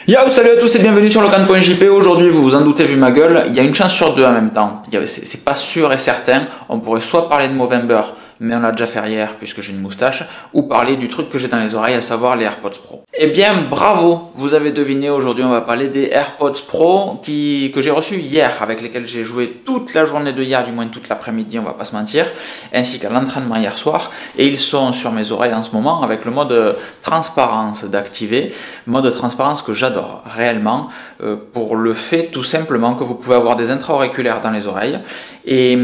Yo, salut à tous et bienvenue sur locan.jp. Aujourd'hui, vous vous en doutez vu ma gueule, il y a une chance sur deux en même temps. C'est pas sûr et certain. On pourrait soit parler de Movember, mais on l'a déjà fait hier puisque j'ai une moustache, ou parler du truc que j'ai dans les oreilles, à savoir les AirPods Pro. Eh bien, bravo, vous avez deviné. Aujourd'hui, on va parler des AirPods Pro que j'ai reçus hier, avec lesquels j'ai joué toute la journée de hier, du moins toute l'après-midi, on va pas se mentir, ainsi qu'à l'entraînement hier soir. Et ils sont sur mes oreilles en ce moment avec le mode transparence d'activer, mode transparence que j'adore réellement, pour le fait tout simplement que vous pouvez avoir des intra-auriculaires dans les oreilles et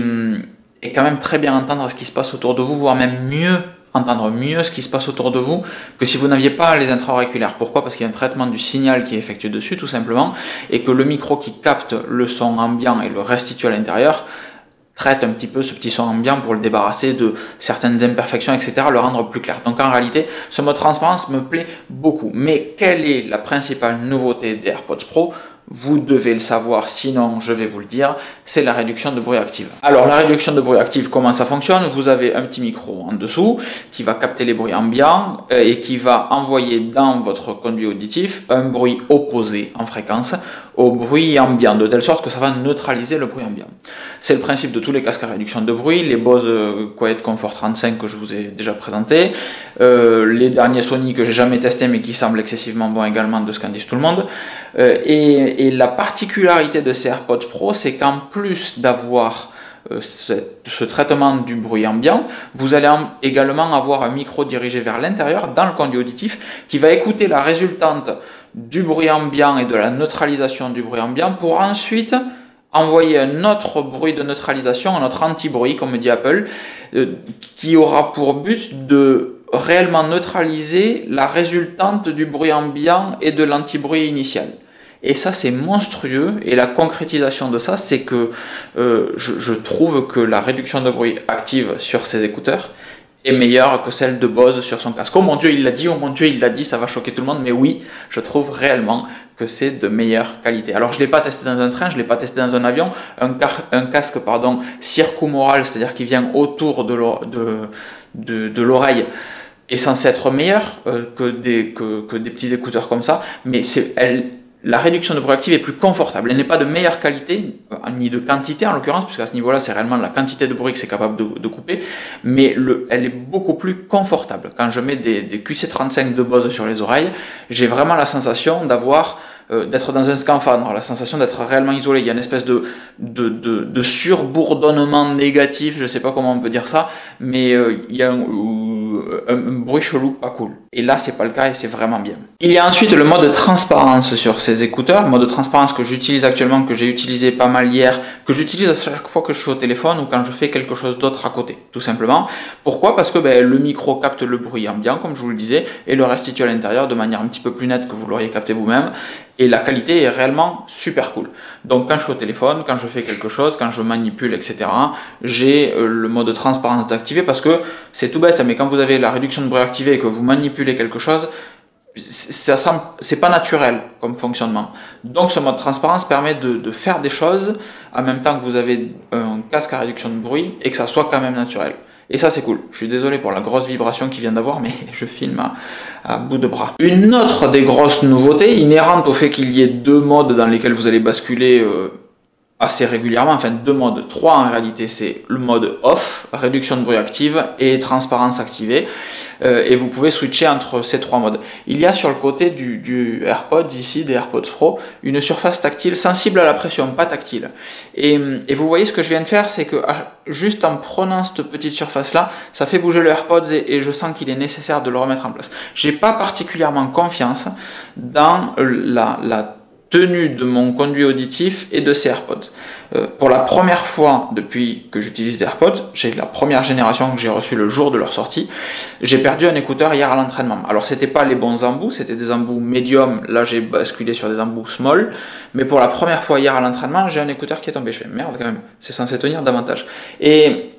quand même très bien entendre ce qui se passe autour de vous, voire même entendre mieux ce qui se passe autour de vous que si vous n'aviez pas les intra-auriculaires. Pourquoi ? Parce qu'il y a un traitement du signal qui est effectué dessus tout simplement, et que le micro qui capte le son ambiant et le restitue à l'intérieur traite un petit peu ce petit son ambiant pour le débarrasser de certaines imperfections, etc., le rendre plus clair. Donc en réalité, ce mode transparence me plaît beaucoup. Mais quelle est la principale nouveauté des AirPods Pro ? Vous devez le savoir, sinon je vais vous le dire, c'est la réduction de bruit active. Alors la réduction de bruit active, comment ça fonctionne ? Vous avez un petit micro en dessous qui va capter les bruits ambiants et qui va envoyer dans votre conduit auditif un bruit opposé en fréquence au bruit ambiant, de telle sorte que ça va neutraliser le bruit ambiant. C'est le principe de tous les casques à réduction de bruit, les Bose Quiet Comfort 35 que je vous ai déjà présenté, les derniers Sony que j'ai jamais testé mais qui semblent excessivement bons également, de ce qu'en dit tout le monde. Et la particularité de ces AirPods Pro, c'est qu'en plus d'avoir ce traitement du bruit ambiant, vous allez également avoir un micro dirigé vers l'intérieur dans le conduit auditif qui va écouter la résultante du bruit ambiant et de la neutralisation du bruit ambiant pour ensuite envoyer un autre bruit de neutralisation, un autre anti-bruit, comme dit Apple, qui aura pour but de réellement neutraliser la résultante du bruit ambiant et de l'anti-bruit initial. Et ça, c'est monstrueux, et la concrétisation de ça, c'est que je trouve que la réduction de bruit active sur ces écouteurs est meilleure que celle de Bose sur son casque. Oh mon Dieu, il l'a dit, oh mon Dieu, il l'a dit, ça va choquer tout le monde, mais oui, je trouve réellement que c'est de meilleure qualité. Alors, je ne l'ai pas testé dans un train, je ne l'ai pas testé dans un avion, un casque circumoral, c'est-à-dire qui vient autour de l'oreille, est censé être meilleur que des petits écouteurs comme ça, mais la réduction de bruit active est plus confortable. Elle n'est pas de meilleure qualité, ni de quantité en l'occurrence, puisqu'à ce niveau-là, c'est réellement la quantité de bruit que c'est capable de couper, mais elle est beaucoup plus confortable. Quand je mets des QC35 de Bose sur les oreilles, j'ai vraiment la sensation d'être dans un scaphandre, la sensation d'être réellement isolé. Il y a une espèce de surbourdonnement négatif, je ne sais pas comment on peut dire ça, mais il y a un bruit chelou, pas cool. Et là, c'est pas le cas et c'est vraiment bien. Il y a ensuite le mode transparence sur ces écouteurs, mode transparence que j'utilise actuellement, que j'ai utilisé pas mal hier, que j'utilise à chaque fois que je suis au téléphone ou quand je fais quelque chose d'autre à côté, tout simplement. Pourquoi ? Parce que le micro capte le bruit ambiant, comme je vous le disais, et le restitue à l'intérieur de manière un petit peu plus nette que vous l'auriez capté vous-même. Et la qualité est réellement super cool. Donc quand je suis au téléphone, quand je fais quelque chose, quand je manipule, etc., j'ai le mode transparence d'activer parce que c'est tout bête, mais quand vous avez la réduction de bruit activée et que vous manipulez quelque chose, c'est pas naturel comme fonctionnement. Donc ce mode transparence permet de faire des choses en même temps que vous avez un casque à réduction de bruit et que ça soit quand même naturel. Et ça, c'est cool. Je suis désolé pour la grosse vibration qu'il vient d'avoir, mais je filme à bout de bras. Une autre des grosses nouveautés, inhérente au fait qu'il y ait deux modes dans lesquels vous allez basculer assez régulièrement, enfin deux modes, trois en réalité, c'est le mode off, réduction de bruit active, et transparence activée, et vous pouvez switcher entre ces trois modes. Il y a sur le côté du AirPods ici, des AirPods Pro, une surface tactile sensible à la pression, pas tactile. Et vous voyez ce que je viens de faire, c'est que juste en prenant cette petite surface là, ça fait bouger le AirPods et je sens qu'il est nécessaire de le remettre en place. J'ai pas particulièrement confiance dans la tenue de mon conduit auditif et de ces AirPods. Pour la première fois depuis que j'utilise des AirPods, j'ai la première génération que j'ai reçue le jour de leur sortie, j'ai perdu un écouteur hier à l'entraînement. Alors c'était pas les bons embouts, c'était des embouts médium, là j'ai basculé sur des embouts small, mais pour la première fois hier à l'entraînement, j'ai un écouteur qui est tombé. Je fais merde quand même, c'est censé tenir davantage. Et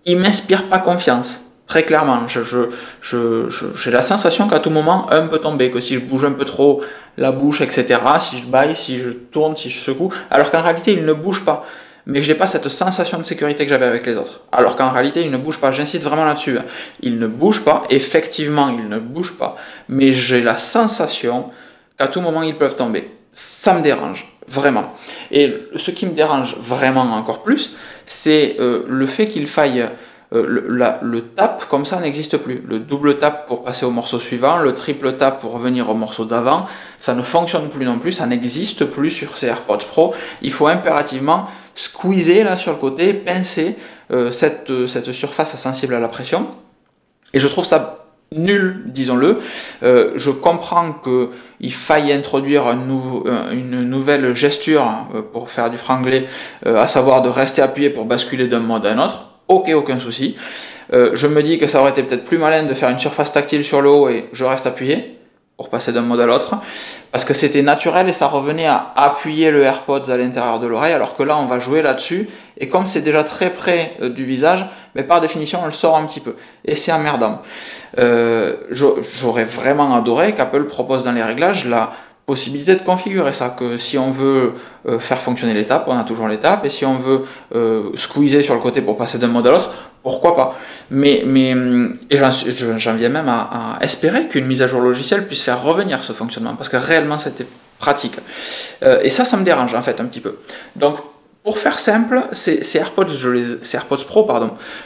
il m'inspire pas confiance. Très clairement, j'ai la sensation qu'à tout moment, un peut tomber, que si je bouge un peu trop la bouche, etc., si je baille, si je tourne, si je secoue, alors qu'en réalité, il ne bouge pas. Mais je n'ai pas cette sensation de sécurité que j'avais avec les autres. Alors qu'en réalité, il ne bouge pas. J'insiste vraiment là-dessus. Il ne bouge pas. Effectivement, il ne bouge pas. Mais j'ai la sensation qu'à tout moment ils peuvent tomber. Ça me dérange, vraiment. Et ce qui me dérange vraiment encore plus, c'est le fait qu'il faille... le tap comme ça n'existe plus. Le double tap pour passer au morceau suivant, le triple tap pour revenir au morceau d'avant, ça ne fonctionne plus non plus, ça n'existe plus sur ces AirPods Pro. Il faut impérativement squeezer là sur le côté, pincer cette surface sensible à la pression. Et je trouve ça nul, disons-le. Je comprends qu'il faille introduire une nouvelle gesture pour faire du franglais, à savoir de rester appuyé pour basculer d'un mode à un autre. Ok, aucun souci. Je me dis que ça aurait été peut-être plus malin de faire une surface tactile sur le haut et je reste appuyé pour passer d'un mode à l'autre, parce que c'était naturel et ça revenait à appuyer le AirPods à l'intérieur de l'oreille, alors que là on va jouer là-dessus, et comme c'est déjà très près du visage, mais par définition on le sort un petit peu, et c'est emmerdant. J'aurais vraiment adoré qu'Apple propose dans les réglages la possibilité de configurer ça, que si on veut faire fonctionner l'étape, on a toujours l'étape, et si on veut squeezer sur le côté pour passer d'un mode à l'autre, pourquoi pas. Mais j'en viens même à espérer qu'une mise à jour logicielle puisse faire revenir ce fonctionnement, parce que réellement c'était pratique. Et ça me dérange en fait un petit peu. Donc pour faire simple, ces AirPods Pro,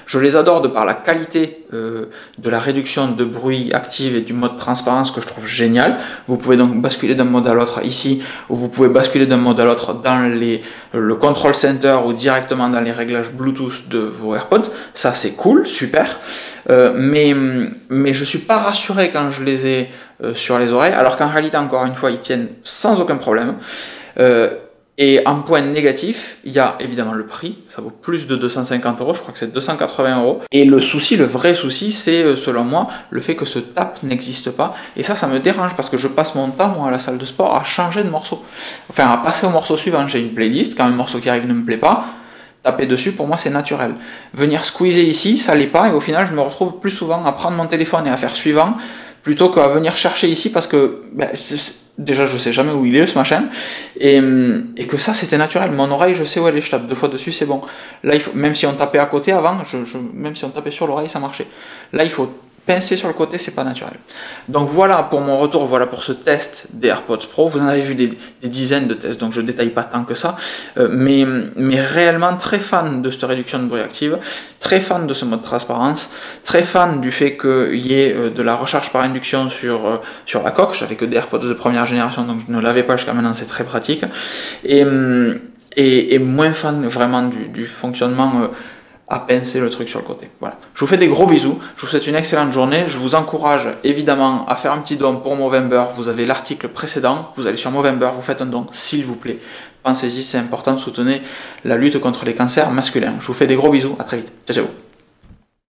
je les adore de par la qualité de la réduction de bruit active et du mode transparence que je trouve génial. Vous pouvez donc basculer d'un mode à l'autre ici, ou vous pouvez basculer d'un mode à l'autre dans le control center ou directement dans les réglages Bluetooth de vos AirPods. Ça c'est cool, super. Mais je suis pas rassuré quand je les ai sur les oreilles, alors qu'en réalité, encore une fois, ils tiennent sans aucun problème. Et en point négatif, il y a évidemment le prix, ça vaut plus de 250 €, je crois que c'est 280 €. Et le vrai souci, c'est selon moi, le fait que ce tap n'existe pas. Et ça me dérange parce que je passe mon temps, moi, à la salle de sport, à changer de morceau. Enfin, à passer au morceau suivant. J'ai une playlist, quand un morceau qui arrive ne me plaît pas, taper dessus, pour moi, c'est naturel. Venir squeezer ici, ça l'est pas, et au final, je me retrouve plus souvent à prendre mon téléphone et à faire suivant, plutôt qu'à venir chercher ici parce que déjà je sais jamais où il est ce machin, et que ça c'était naturel. Mon oreille, je sais où elle est, je tape 2 fois dessus, c'est bon. Là, même si on tapait à côté avant, même si on tapait sur l'oreille, ça marchait. Là, il faut pincer sur le côté, c'est pas naturel. Donc voilà pour mon retour, voilà pour ce test des AirPods Pro. Vous en avez vu des dizaines de tests, donc je détaille pas tant que ça, mais réellement très fan de cette réduction de bruit active, très fan de ce mode transparence, très fan du fait qu'il y ait de la recharge par induction sur la coque. J'avais que des AirPods de première génération, donc je ne l'avais pas jusqu'à maintenant, c'est très pratique, et moins fan vraiment du fonctionnement à pincer le truc sur le côté. Voilà. Je vous fais des gros bisous, je vous souhaite une excellente journée, je vous encourage évidemment à faire un petit don pour Movember. Vous avez l'article précédent, vous allez sur Movember, vous faites un don s'il vous plaît. Pensez-y, c'est important de soutenir la lutte contre les cancers masculins. Je vous fais des gros bisous, à très vite. Ciao ciao.